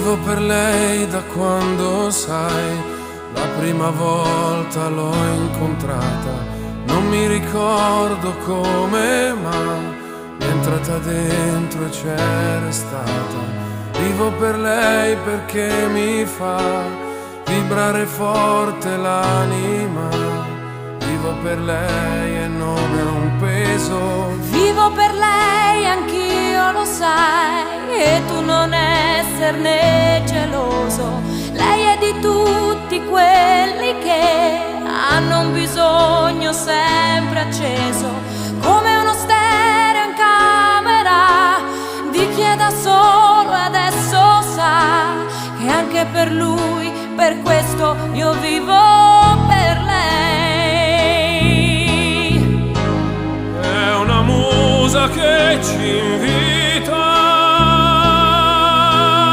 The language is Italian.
Vivo per lei da quando, sai, la prima volta l'ho incontrata. Non mi ricordo come, ma mi è entrata dentro e c'è restata. Vivo per lei perché mi fa vibrare forte l'anima. Vivo per lei e non è un peso. Vivo per lei, anch'io lo sai, e tu non esserne geloso. Lei è di tutti quelli che hanno un bisogno sempre acceso, come uno stereo in camera di chi è da solo e adesso sa che anche per lui, per questo io vivo per lei. È una musa che ci invita